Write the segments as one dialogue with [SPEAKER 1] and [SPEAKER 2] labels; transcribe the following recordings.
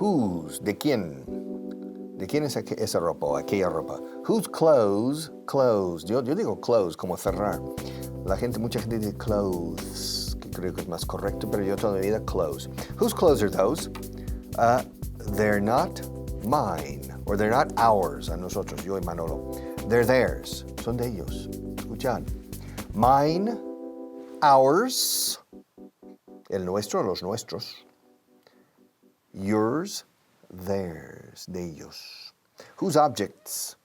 [SPEAKER 1] Whose, ¿de quién? ¿De quién es esa ropa o aquella ropa? Whose clothes, clothes. Yo digo clothes como cerrar. Mucha gente dice clothes, que creo que es más correcto, pero yo toda mi vida clothes. Whose clothes are those? They're not mine, or they're not ours, a nosotros, yo y Manolo. They're theirs, son de ellos. Escuchad. Mine, ours, el nuestro, los nuestros. Yours, theirs, de ellos. Whose objects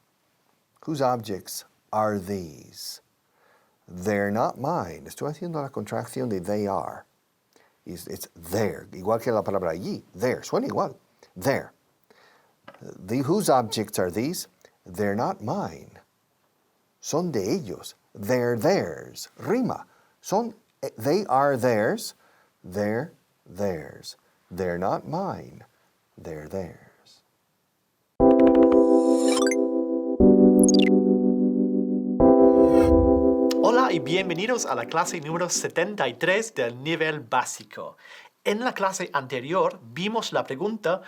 [SPEAKER 1] are these? They're not mine. Estoy haciendo la contracción de they are. It's there. Igual que la palabra allí. There. Suena igual. There. Whose objects are these? They're not mine. Son de ellos. They're theirs. Rima. They are theirs. They're theirs. They're not mine. They're theirs.
[SPEAKER 2] Hola y bienvenidos a la clase número 73 del nivel básico. En la clase anterior vimos la pregunta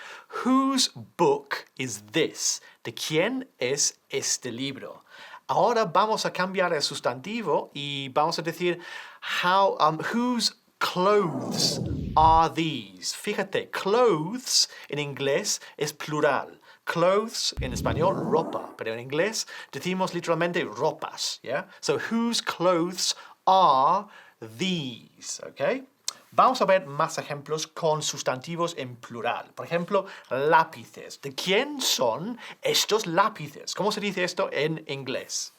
[SPEAKER 2] Whose book is this? ¿De quién es este libro? Ahora vamos a cambiar el sustantivo y vamos a decir whose clothes are these? Fíjate, clothes en inglés es plural. Clothes en español, ropa, pero en inglés decimos literalmente ropas, ¿yeah? So, whose clothes are these, ¿ok? Vamos a ver más ejemplos con sustantivos en plural. Por ejemplo, lápices. ¿De quién son estos lápices? ¿Cómo se dice esto en inglés?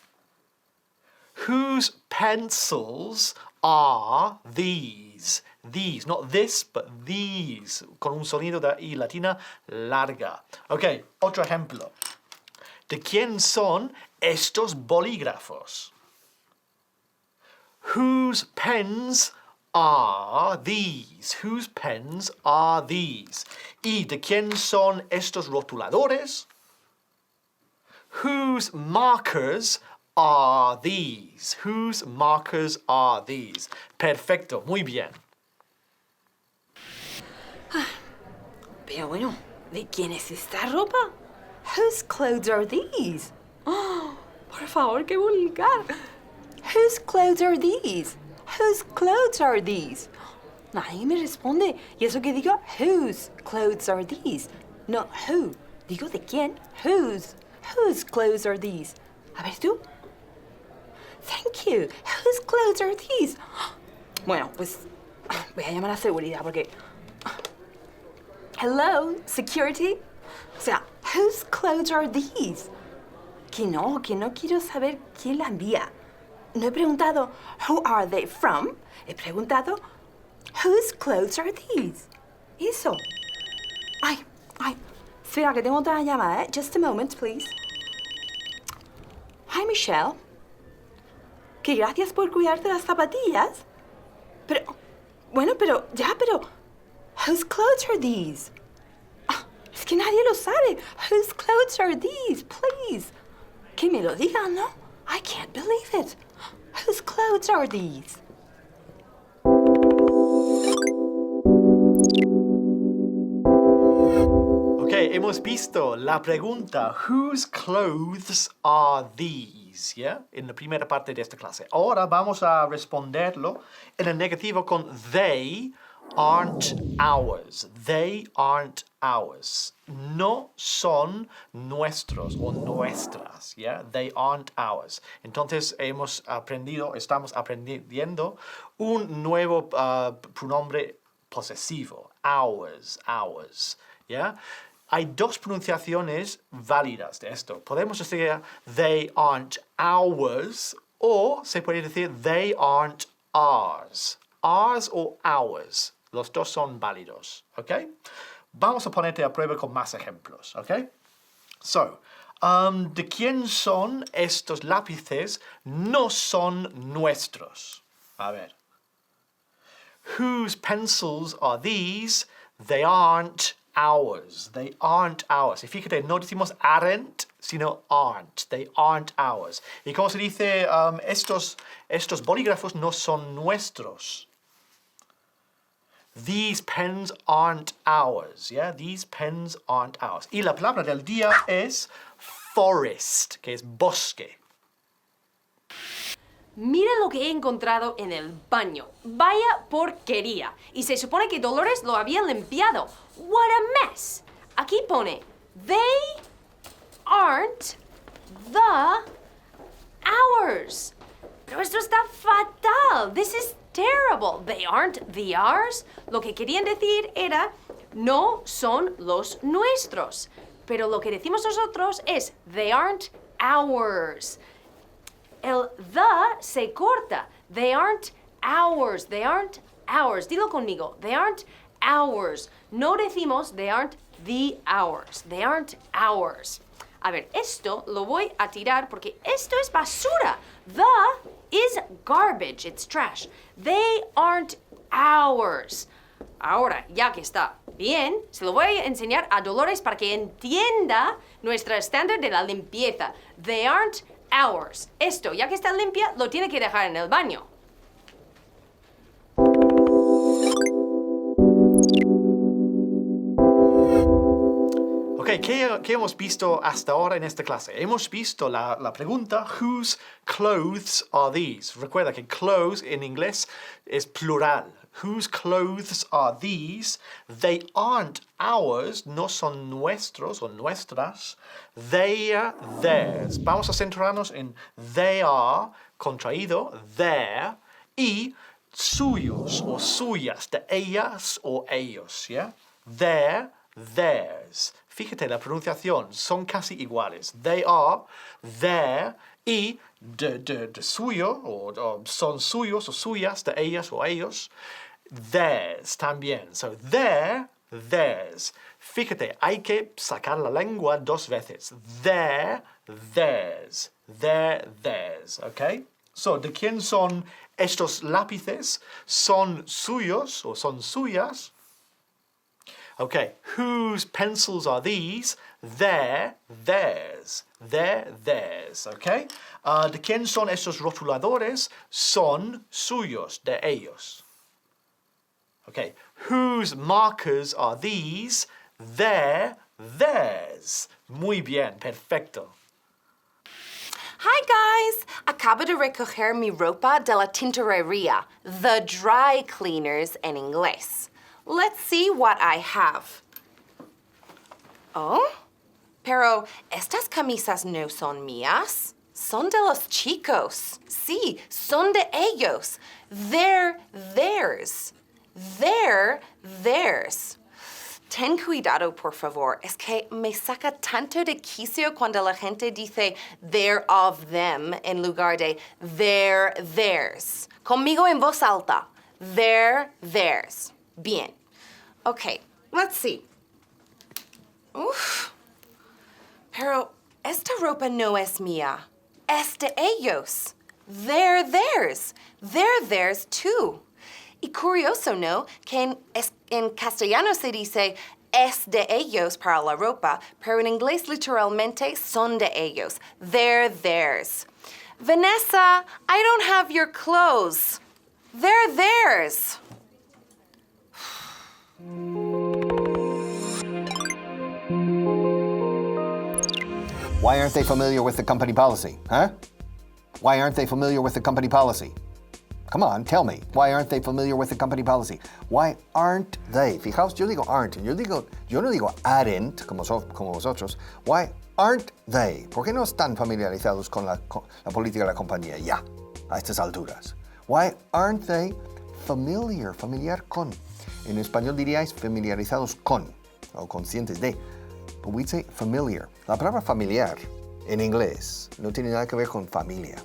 [SPEAKER 2] Whose pencils are these? These, not this, but these, con un sonido de I latina larga. Ok, otro ejemplo. ¿De quién son estos bolígrafos? Whose pens are these? Whose pens are these? ¿Y de quién son estos rotuladores? Whose markers are these? Whose markers are these? Perfecto, muy bien.
[SPEAKER 3] Pero bueno, ¿de quién es esta ropa? Whose clothes are these? Oh, por favor, qué vulgar. Whose clothes are these? Whose clothes are these? Nadie me responde. Y eso que digo, whose clothes are these? No, who. Digo, ¿de quién? Whose. Whose clothes are these? A ver tú. Thank you. Whose clothes are these? Bueno, pues voy a llamar a seguridad porque... Hello, security. O sea, whose clothes are these? Que no quiero saber quién la envía. No he preguntado, who are they from? He preguntado, whose clothes are these? Eso. Ay. Espera, que tengo otra llamada, ¿eh? Just a moment, please. Hi, Michelle. Que gracias por cuidarte las zapatillas. Pero, whose clothes are these? Es que nadie lo sabe. Whose clothes are these, please? Que me lo digan, ¿no? I can't believe it. Whose clothes are these?
[SPEAKER 2] Ok, hemos visto la pregunta Whose clothes are these? ¿Yeah? En la primera parte de esta clase. Ahora vamos a responderlo en el negativo con they aren't ours. They aren't ours. No son nuestros o nuestras. ¿Yeah? They aren't ours. Entonces estamos aprendiendo un nuevo pronombre posesivo. Ours. ¿Yeah? Hay dos pronunciaciones válidas de esto. Podemos decir they aren't ours o se puede decir they aren't ours. Ours o ours. Los dos son válidos. ¿Ok? Vamos a ponerte a prueba con más ejemplos. ¿Ok? So, ¿de quién son estos lápices? No son nuestros. A ver. Whose pencils are these? They aren't ours. They aren't ours. Y fíjate, no decimos aren't, sino aren't. They aren't ours. ¿Y cómo se dice? Estos bolígrafos no son nuestros. These pens aren't ours. Yeah, these pens aren't ours. Y la palabra del día es forest, que es bosque.
[SPEAKER 3] Mira lo que he encontrado en el baño. Vaya porquería. Y se supone que Dolores lo había limpiado. What a mess. Aquí pone, they aren't the ours. Pero esto está fatal. This is terrible. They aren't the ours. Lo que querían decir era, no son los nuestros. Pero lo que decimos nosotros es, they aren't ours. El the se corta. They aren't ours. They aren't ours. Dilo conmigo. They aren't ours. No decimos they aren't the ours. They aren't ours. A ver, esto lo voy a tirar porque esto es basura. The is garbage. It's trash. They aren't ours. Ahora, ya que está bien, se lo voy a enseñar a Dolores para que entienda nuestro estándar de la limpieza. They aren't ours. Esto, ya que está limpia, lo tiene que dejar en el baño.
[SPEAKER 2] Ok, ¿qué hemos visto hasta ahora en esta clase? Hemos visto la pregunta, whose clothes are these? Recuerda que clothes en inglés es plural. Whose clothes are these? They aren't ours, no son nuestros o nuestras. They are theirs. Vamos a centrarnos en they are, contraído, their, y suyos o suyas, de ellas o ellos, ¿ya? Their, theirs. Fíjate, la pronunciación son casi iguales. They are, their, y de suyo, o son suyos o suyas, de ellas o ellos. Theirs también. So, their, theirs. Fíjate, hay que sacar la lengua dos veces. Their, theirs. Their, theirs. ¿Ok? So, ¿de quién son estos lápices? ¿Son suyos o son suyas? Okay, whose pencils are these? They're theirs. They're theirs, okay? ¿De quién son estos rotuladores? Son suyos, de ellos. Okay, whose markers are these? They're theirs. Muy bien, perfecto.
[SPEAKER 4] Hi guys! Acabo de recoger mi ropa de la tintorería, the dry cleaners en inglés. Let's see what I have. Oh, pero estas camisas no son mías. Son de los chicos. Sí, son de ellos. They're theirs. They're theirs. Ten cuidado, por favor. Es que me saca tanto de quicio cuando la gente dice they're of them en lugar de they're theirs. Conmigo en voz alta. They're theirs. Bien. Okay, let's see. Uf. Pero esta ropa no es mía. Es de ellos. They're theirs. They're theirs too. Y curioso, ¿no? Que en castellano se dice es de ellos para la ropa, pero en inglés literalmente son de ellos. They're theirs. Vanessa, I don't have your clothes. They're theirs.
[SPEAKER 1] Why aren't they familiar with the company policy, huh? Why aren't they familiar with the company policy? Come on, tell me. Why aren't they familiar with the company policy? Why aren't they? Fijaos, yo digo aren't. Yo no digo aren't, como vosotros. Why aren't they? ¿Por qué no están familiarizados con la política de la compañía ya, a estas alturas? Why aren't they familiar con? En español diríais familiarizados con, o conscientes de. But we'd say familiar. La palabra familiar en inglés no tiene nada que ver con familia.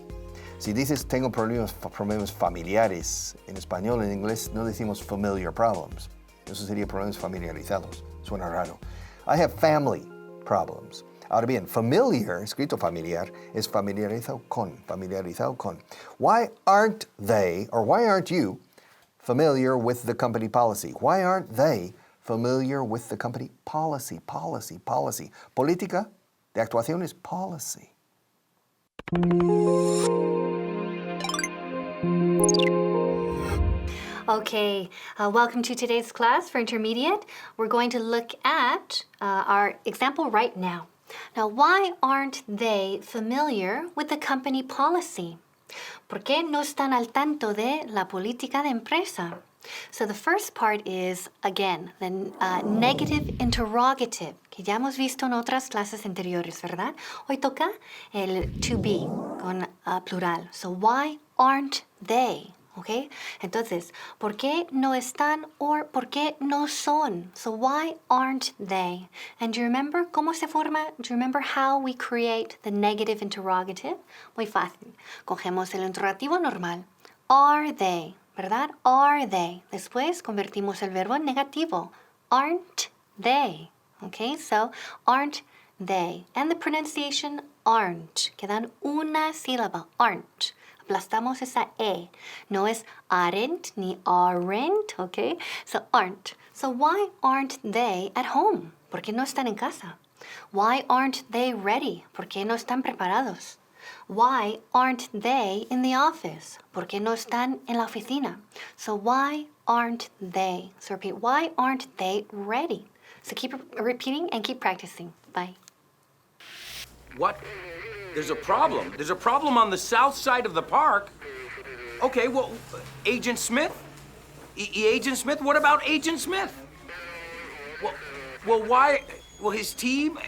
[SPEAKER 1] Si dices tengo problemas familiares en español, en inglés no decimos familiar problems. Eso sería problemas familiarizados. Suena raro. I have family problems. Ahora bien, familiar, escrito familiar, es familiarizado con. Why aren't they, or why aren't you, familiar with the company policy? Why aren't they familiar with the company policy? Política de actuación es policy.
[SPEAKER 5] Okay, welcome to today's class for intermediate. We're going to look at our example right now. Now, why aren't they familiar with the company policy? ¿Por qué no están al tanto de la política de empresa? So the first part is, again, the negative interrogative, que ya hemos visto en otras clases anteriores, ¿verdad? Hoy toca el to be, con plural. So why aren't they? Okay? Entonces, ¿por qué no están or por qué no son? So why aren't they? And do you remember cómo se forma? Do you remember how we create the negative interrogative? Muy fácil. Cogemos el interrogativo normal. Are they? ¿Verdad? Are they? Después convertimos el verbo en negativo. Aren't they? Okay? So, aren't they? And the pronunciation aren't. Quedan una sílaba. Aren't. Aplastamos esa E. No es aren't ni aren't, okay? So aren't. So why aren't they at home? ¿Por qué no están en casa? Why aren't they ready? ¿Por qué no están preparados? Why aren't they in the office? ¿Por qué no están en la oficina? So why aren't they? So repeat, why aren't they ready? So keep repeating and keep practicing. Bye.
[SPEAKER 6] What? There's a problem. There's a problem on the south side of the park. Okay, well, Agent Smith? Agent Smith? What about Agent Smith? Well, why? Well, his team?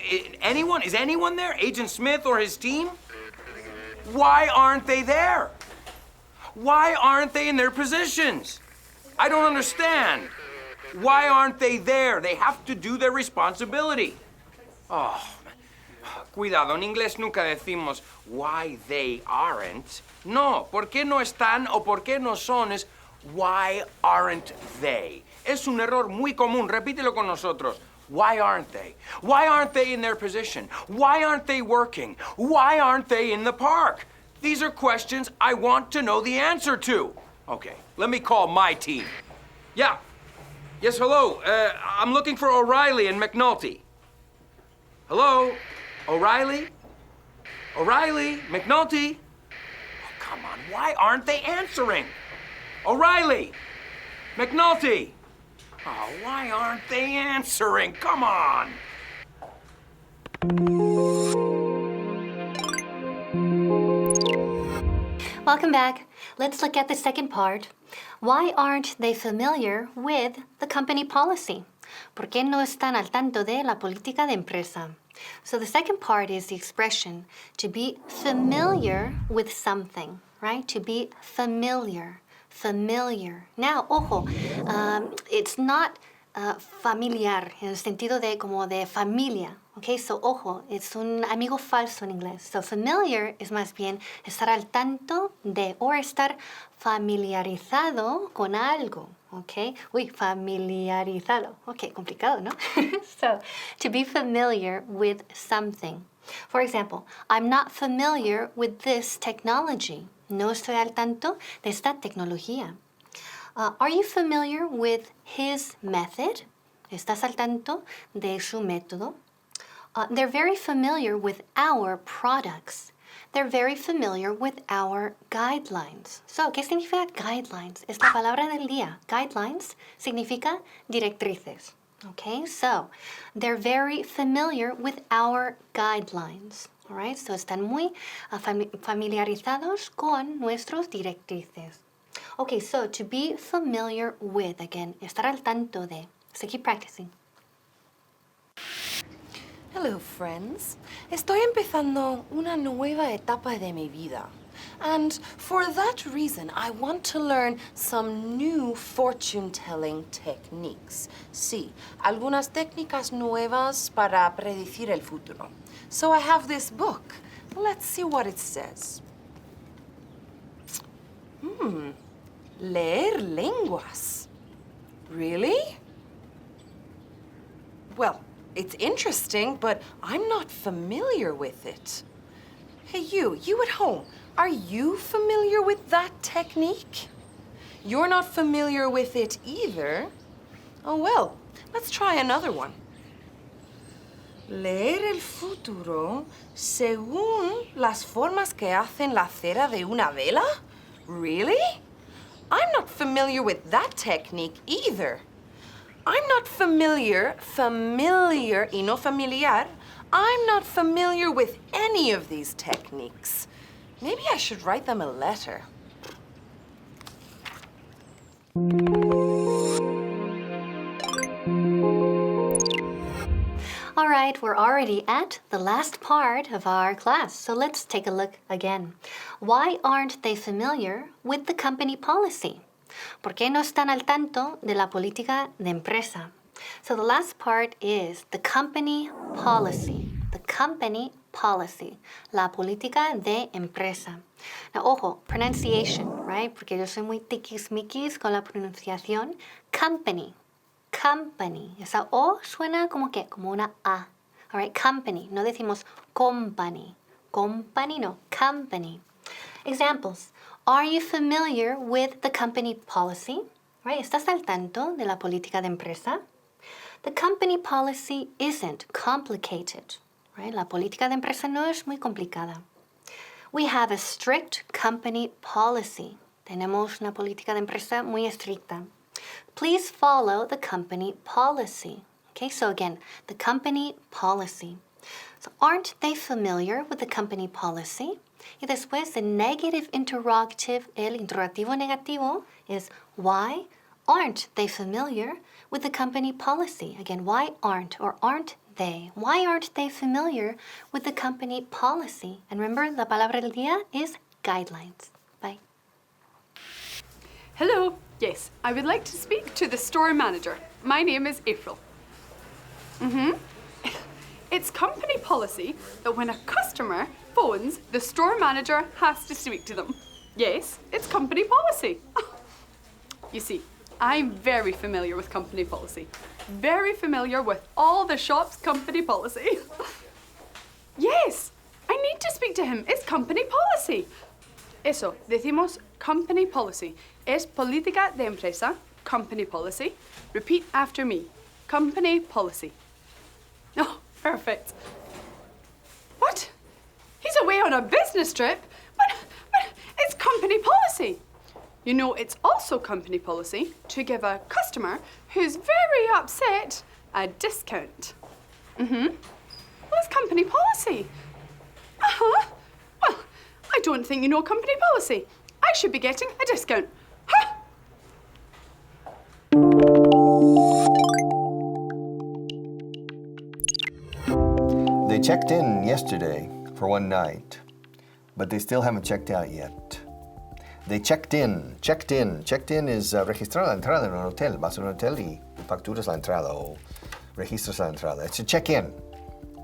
[SPEAKER 6] Anyone? Is anyone there? Agent Smith or his team? Why aren't they there? Why aren't they in their positions? I don't understand. Why aren't they there? They have to do their responsibility. Oh. Cuidado, en inglés nunca decimos why they aren't. No, ¿por qué no están o por qué no son? Es why aren't they. Es un error muy común. Repítelo con nosotros. Why aren't they? Why aren't they in their position? Why aren't they working? Why aren't they in the park? These are questions I want to know the answer to. Okay, let me call my team. Yeah. Yes, hello. I'm looking for O'Reilly and McNulty. Hello? O'Reilly? O'Reilly? McNulty? Oh, come on, why aren't they answering? O'Reilly! McNulty! Oh, why aren't they answering? Come on!
[SPEAKER 5] Welcome back. Let's look at the second part. Why aren't they familiar with the company policy? ¿Por qué no están al tanto de la política de empresa? So the second part is the expression to be familiar with something, right? To be familiar, familiar. Now, ojo, it's not familiar en el sentido de como de familia, okay? So, ojo, es un amigo falso en inglés. So, familiar es más bien estar al tanto de o estar familiarizado con algo. Okay, uy, familiarizado. Okay, complicado, ¿no? So, to be familiar with something. For example, I'm not familiar with this technology. No estoy al tanto de esta tecnología. Are you familiar with his method? ¿Estás al tanto de su método? They're very familiar with our products. They're very familiar with our guidelines. So, ¿qué significa guidelines? Es la palabra del día. Guidelines significa directrices. Okay, so they're very familiar with our guidelines. All right, so están muy familiarizados con nuestros directrices. Okay, so to be familiar with, again, estar al tanto de. So keep practicing.
[SPEAKER 4] Hello, friends. Estoy empezando una nueva etapa de mi vida. And for that reason, I want to learn some new fortune-telling techniques. Sí, algunas técnicas nuevas para predecir el futuro. So I have this book. Let's see what it says. Leer lenguas. Really? Well, it's interesting, but I'm not familiar with it. Hey, you at home, are you familiar with that technique? You're not familiar with it either. Oh, well, let's try another one. Leer el futuro según las formas que hacen la cera de una vela? Really? I'm not familiar with that technique either. I'm not familiar y no familiar. I'm not familiar with any of these techniques. Maybe I should write them a letter.
[SPEAKER 5] All right, we're already at the last part of our class, so let's take a look again. Why aren't they familiar with the company policy? ¿Por qué no están al tanto de la política de empresa? So the last part is the company policy. The company policy. La política de empresa. Now, ojo, pronunciation, right? Porque yo soy muy tiquismiquis con la pronunciación. Company. Company. Esa O suena como que, como una A. All right, company. No decimos company. Company, no. Company. Examples. Are you familiar with the company policy? Right, ¿estás al tanto de la política de empresa? The company policy isn't complicated. Right? La política de empresa no es muy complicada. We have a strict company policy. Tenemos una política de empresa muy estricta. Please follow the company policy. Okay, so again, the company policy. So aren't they familiar with the company policy? Y después the negative interrogative, el interrogativo negativo, is why aren't they familiar with the company policy? Again, why aren't or aren't they? Why aren't they familiar with the company policy? And remember, la palabra del día is guidelines. Bye.
[SPEAKER 7] Hello. Yes, I would like to speak to the store manager. My name is April. It's company policy that when a customer phones, the store manager has to speak to them. Yes, it's company policy. You see, I'm very familiar with company policy. Very familiar with all the shop's company policy. Yes, I need to speak to him. It's company policy. Eso, decimos company policy. Es política de empresa, company policy. Repeat after me. Company policy. Oh, perfect. What? He's away on a business trip? But it's company policy. You know, it's also company policy to give a customer who's very upset a discount. Well, it's company policy. Well, I don't think you know company policy. I should be getting a discount. Huh?
[SPEAKER 1] They checked in yesterday for one night, but they still haven't checked out yet. They checked in. Checked in es registrar la entrada en un hotel. Vas a un hotel y facturas la entrada o registras la entrada. Es check-in.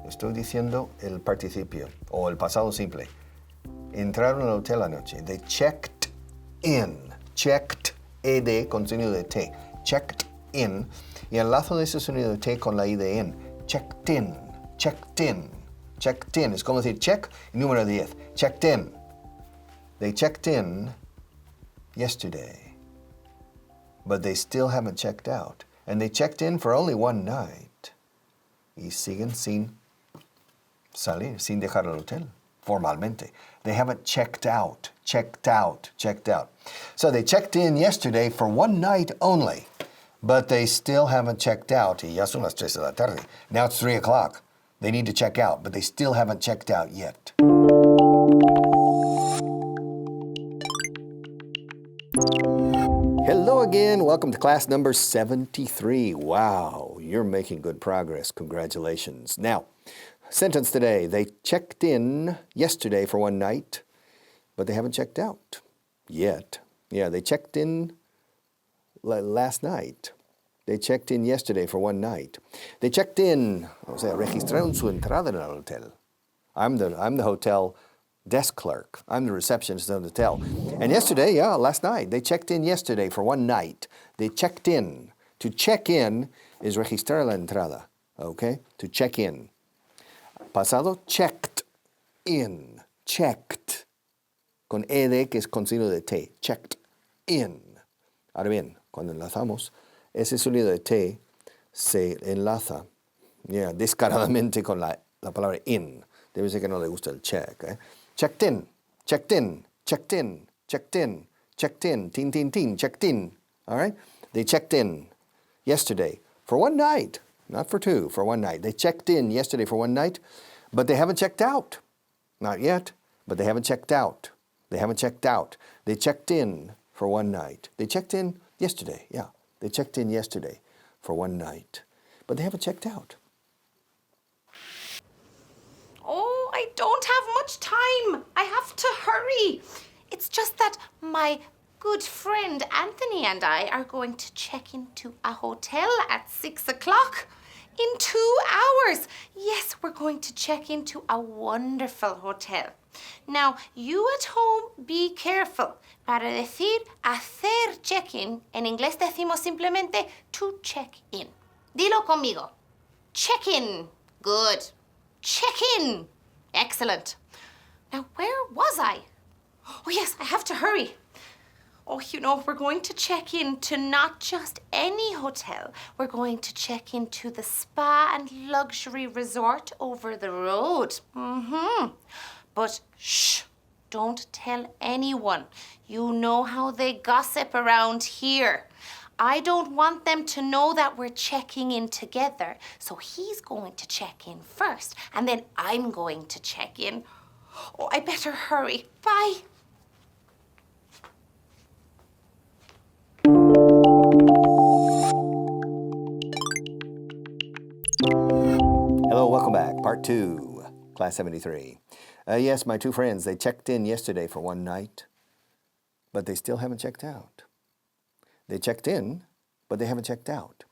[SPEAKER 1] Estoy diciendo el participio o el pasado simple. Entraron al hotel anoche. They checked in. Checked, ed con sonido de T. Checked in. Y enlazo de ese sonido de T con la I de N. Checked in. Checked in. Checked in. Es como decir check y número 10. Checked in. They checked in yesterday, but they still haven't checked out. And they checked in for only one night. Y siguen sin salir, sin dejar el hotel, formalmente. They haven't checked out. So they checked in yesterday for one night only, but they still haven't checked out. Y ya son las 3 de la tarde. Now it's 3 o'clock. They need to check out, but they still haven't checked out yet. Hello again. Welcome to class number 73. Wow, you're making good progress. Congratulations. Now, sentence today. They checked in yesterday for one night, but they haven't checked out yet. Yeah, they checked in last night. They checked in yesterday for one night. They checked in, o sea, registraron su entrada en el hotel. I'm the hotel desk clerk. I'm the receptionist of the hotel. And yesterday, last night, they checked in yesterday for one night. They checked in. To check in is registrar la entrada, okay? To check in. Pasado, checked in. Checked. Con ed, que es con signo de T. Checked in. Ahora bien, cuando enlazamos, ese sonido de T se enlaza descaradamente con la palabra in. Debe ser que no le gusta el check. Checked in, checked in, checked in, checked in, checked in, tin, tin, tin, checked in, all right? They checked in yesterday for one night, not for two, for one night. They checked in yesterday for one night, but they haven't checked out. Not yet, but they haven't checked out. They haven't checked out. They checked in for one night. They checked in yesterday, yeah. They checked in yesterday for one night, but they haven't checked out.
[SPEAKER 4] Oh, I don't have much time. I have to hurry. It's just that my good friend Anthony and I are going to check into a hotel at 6 o'clock in 2 hours. Yes, we're going to check into a wonderful hotel. Now, you at home, be careful. Para decir hacer check-in, en inglés decimos simplemente to check in. Dilo conmigo. Check-in. Good. Check-in. Excellent. Now, where was I? Oh, yes, I have to hurry. Oh, you know, we're going to check in to not just any hotel. We're going to check into the spa and luxury resort over the road. But shh, don't tell anyone. You know how they gossip around here. I don't want them to know that we're checking in together. So he's going to check in first, and then I'm going to check in. Oh, I better hurry. Bye.
[SPEAKER 1] Hello, welcome back. Part 2, Class 73. Yes, my two friends, they checked in yesterday for one night, but they still haven't checked out. They checked in, but they haven't checked out.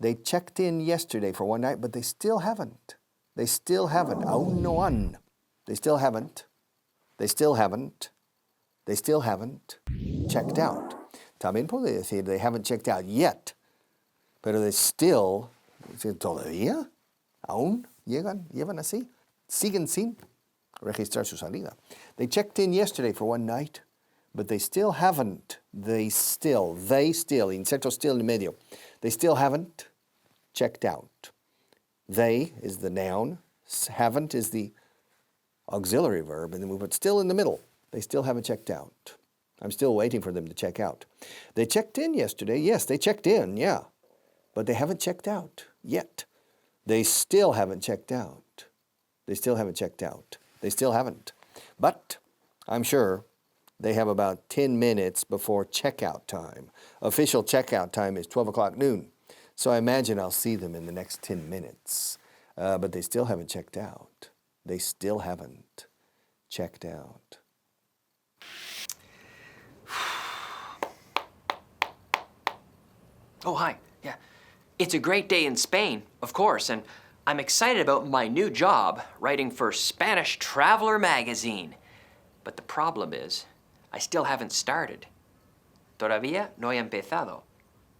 [SPEAKER 1] They checked in yesterday for one night, but they still haven't. They still haven't. Aún no han. They still haven't. They still haven't. They still haven't checked out. También puede decir they haven't checked out yet, pero they still, todavía, aún llevan así, siguen sin registrar su salida. They checked in yesterday for one night, but they still haven't. They still, inserto still en medio. They still haven't checked out. They is the noun, haven't is the auxiliary verb, and then we put still in the middle. They still haven't checked out. I'm still waiting for them to check out. They checked in yesterday. Yes, they checked in, yeah. But they haven't checked out yet. They still haven't checked out. They still haven't checked out. They still haven't. But I'm sure they have about 10 minutes before checkout time. Official checkout time is 12 o'clock noon. So I imagine I'll see them in the next 10 minutes. But they still haven't checked out. They still haven't checked out.
[SPEAKER 8] Oh, hi. Yeah. It's a great day in Spain, of course, and I'm excited about my new job writing for Spanish Traveler magazine. But the problem is, I still haven't started. Todavía no he empezado.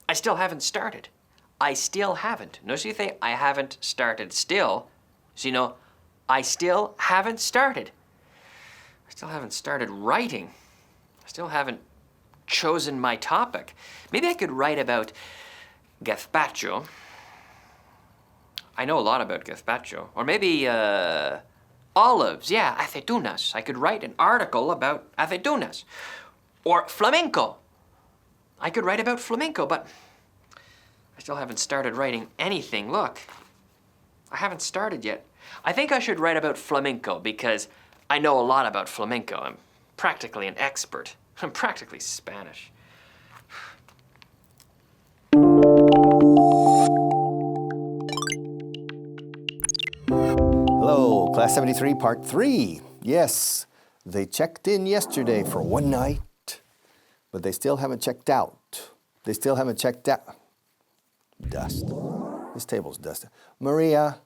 [SPEAKER 8] I still haven't started. I still haven't. No se dice I haven't started still, sino I still haven't started. I still haven't started writing. I still haven't chosen my topic. Maybe I could write about gazpacho. I know a lot about gazpacho. Or maybe olives, yeah, aceitunas. I could write an article about aceitunas. Or flamenco. I could write about flamenco, but I still haven't started writing anything. Look, I haven't started yet. I think I should write about flamenco because I know a lot about flamenco. I'm practically an expert. I'm practically Spanish.
[SPEAKER 1] Hello, Class 73, Part 3. Yes, they checked in yesterday for one night, but they still haven't checked out. They still haven't checked out. Dust. This table's dusty. Maria,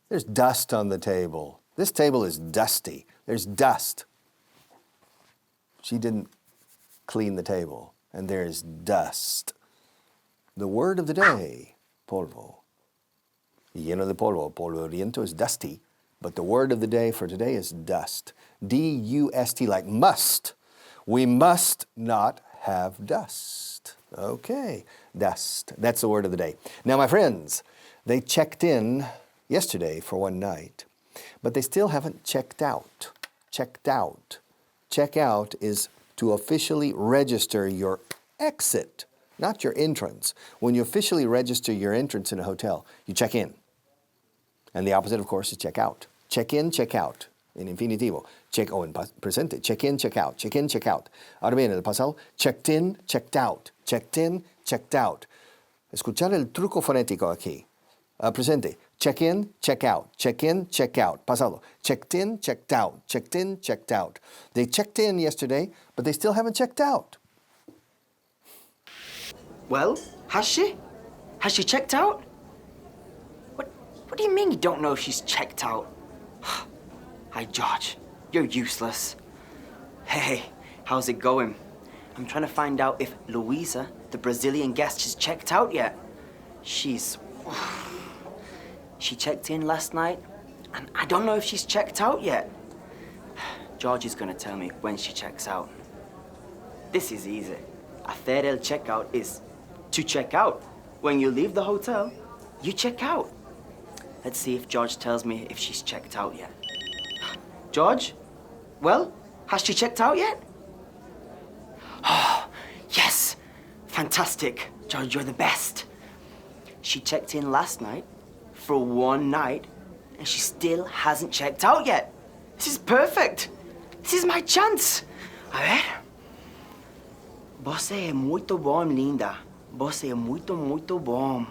[SPEAKER 1] there's dust on the table. This table is dusty. There's dust. She didn't clean the table, and there's dust. The word of the day, polvo. Lleno de polvo. Polvoriento is dusty, but the word of the day for today is dust. D-U-S-T, like must. We must not have dust. Okay, dust. That's the word of the day. Now, my friends, they checked in yesterday for one night, but they still haven't checked out. Checked out. Check out is to officially register your exit, not your entrance. When you officially register your entrance in a hotel, you check in. And the opposite, of course, is check out. Check in, check out. En infinitivo. Check, o en presente. Check in, check out. Check in, check out. Ahora bien, en el pasado, checked in, checked out. Checked in, checked out. Escuchar el truco fonético aquí. Presente. Check in, check out. Check in, check out. Pasado. Checked in, checked out. Checked in, checked out. They checked in yesterday, but they still haven't checked out.
[SPEAKER 9] Well, has she? Has she checked out? What do you mean you don't know if she's checked out? Hi, George. You're useless. Hey, how's it going? I'm trying to find out if Louisa, the Brazilian guest, has checked out yet. She checked in last night, and I don't know if she's checked out yet. George is gonna tell me when she checks out. This is easy. Hacer el checkout is to check out. When you leave the hotel, you check out. Let's see if George tells me if she's checked out yet. George? Well, has she checked out yet? Oh, yes! Fantastic. George, you're the best. She checked in last night for one night, and she still hasn't checked out yet. This is perfect. This is my chance. A ver. Você é muito bom, linda. Você é muito, muito bom.